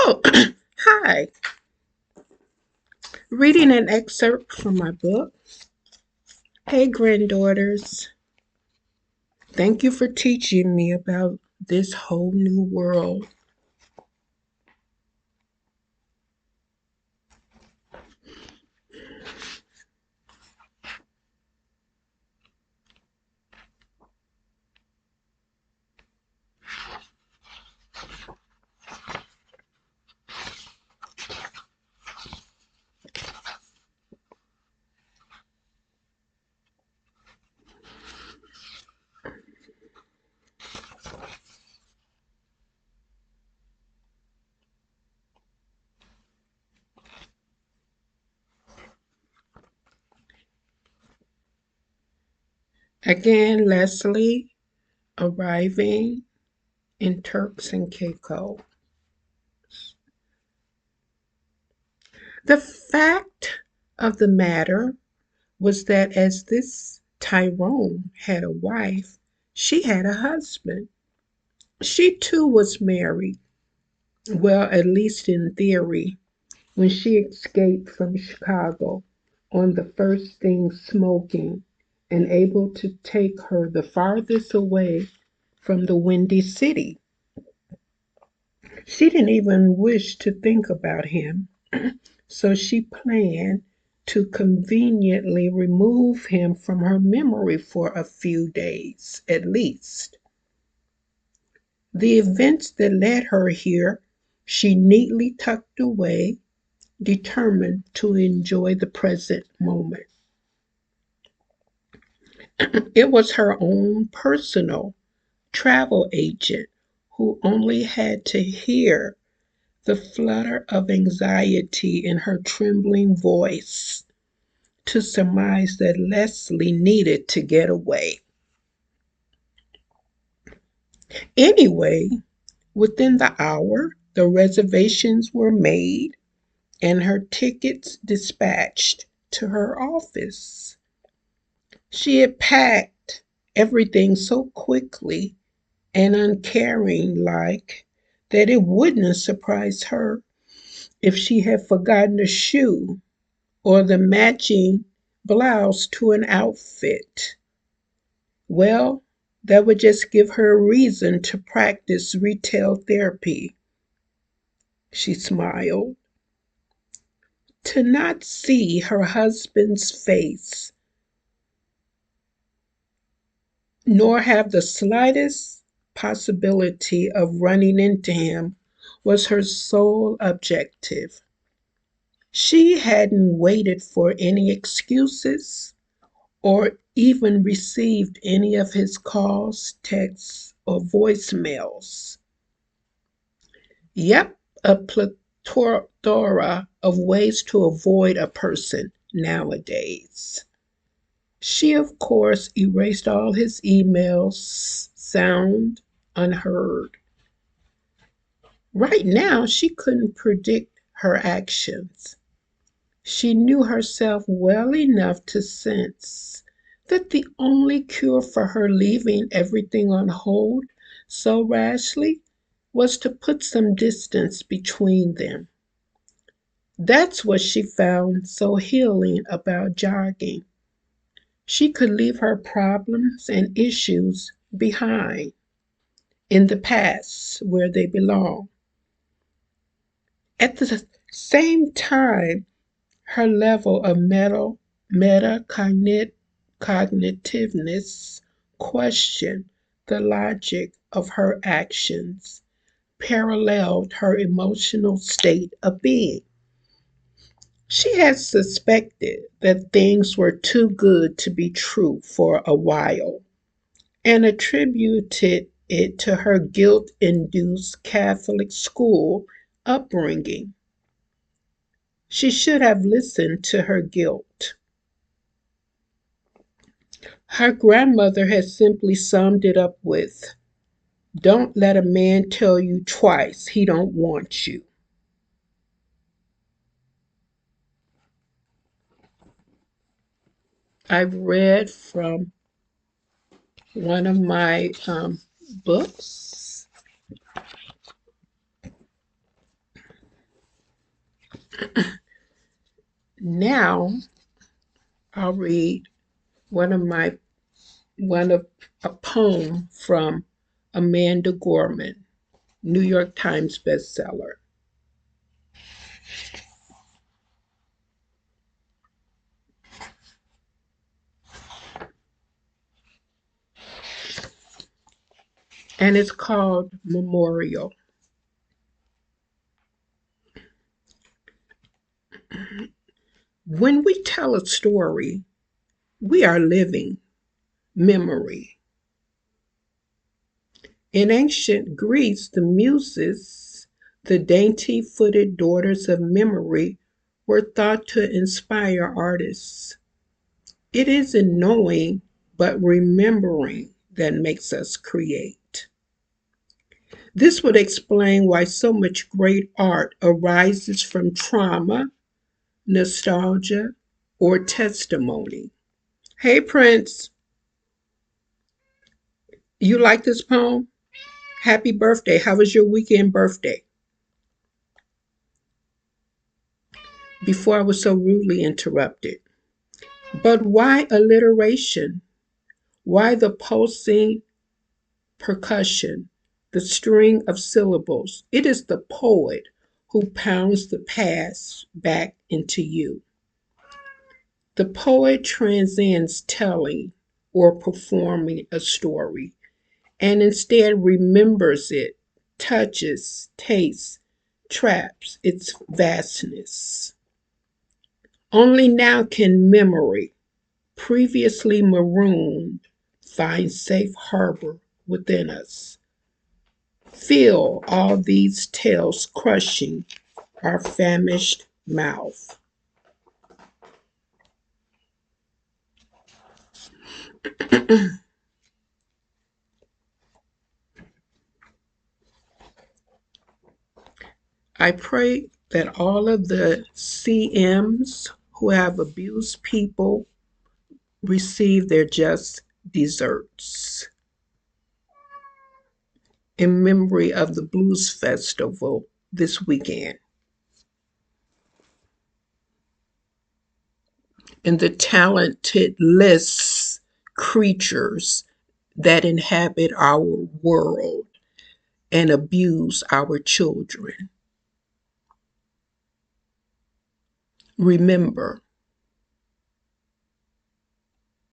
Oh, hi. Reading an excerpt from my book. Hey, granddaughters. Thank you for teaching me about this whole new world. Again, Leslie arriving in Turks and Caicos. The fact of the matter was that as this Tyrone had a wife, she had a husband. She too was married, well, at least in theory, when she escaped from Chicago on the first thing smoking and able to take her the farthest away from the Windy City. She didn't even wish to think about him, so she planned to conveniently remove him from her memory for a few days at least. The events that led her here she neatly tucked away, determined to enjoy the present moment. It was her own personal travel agent who only had to hear the flutter of anxiety in her trembling voice to surmise that Leslie needed to get away. Anyway, within the hour, the reservations were made and her tickets dispatched to her office. She had packed everything so quickly and uncaring like that it wouldn't surprise her if she had forgotten a shoe or the matching blouse to an outfit. Well, that would just give her a reason to practice retail therapy. She smiled. To not see her husband's face, nor have the slightest possibility of running into him, was her sole objective. She hadn't waited for any excuses or even received any of his calls, texts, or voicemails. Yep, a plethora of ways to avoid a person nowadays. She, of course, erased all his emails, sound unheard. Right now, she couldn't predict her actions. She knew herself well enough to sense that the only cure for her leaving everything on hold so rashly was to put some distance between them. That's what she found so healing about jogging. She could leave her problems and issues behind in the past where they belong. At the same time, her level of metacognitiveness questioned the logic of her actions, paralleled her emotional state of being. She had suspected that things were too good to be true for a while and attributed it to her guilt induced Catholic school upbringing. She should have listened to her guilt. Her grandmother had simply summed it up with, "Don't let a man tell you twice he don't want you." I've read from one of my books. Now I'll read one of my one of a poem from Amanda Gorman, New York Times bestseller. And it's called Memorial. When we tell a story, we are living memory. In ancient Greece, the Muses, the dainty footed daughters of memory, were thought to inspire artists. It isn't knowing, but remembering that makes us create. This would explain why so much great art arises from trauma, nostalgia, or testimony. Hey, Prince, you like this poem? Happy birthday. How was your weekend birthday? Before I was so rudely interrupted. But why alliteration? Why the pulsing percussion, the string of syllables? It is the poet who pounds the past back into you. The poet transcends telling or performing a story and instead remembers it, touches, tastes, traps its vastness. Only now can memory, previously marooned, find safe harbor within us. Feel all these tales crushing our famished mouth. I pray that all of the CMs who have abused people receive their just desserts. In memory of the Blues Festival this weekend and the talented creatures that inhabit our world and abuse our children. Remember,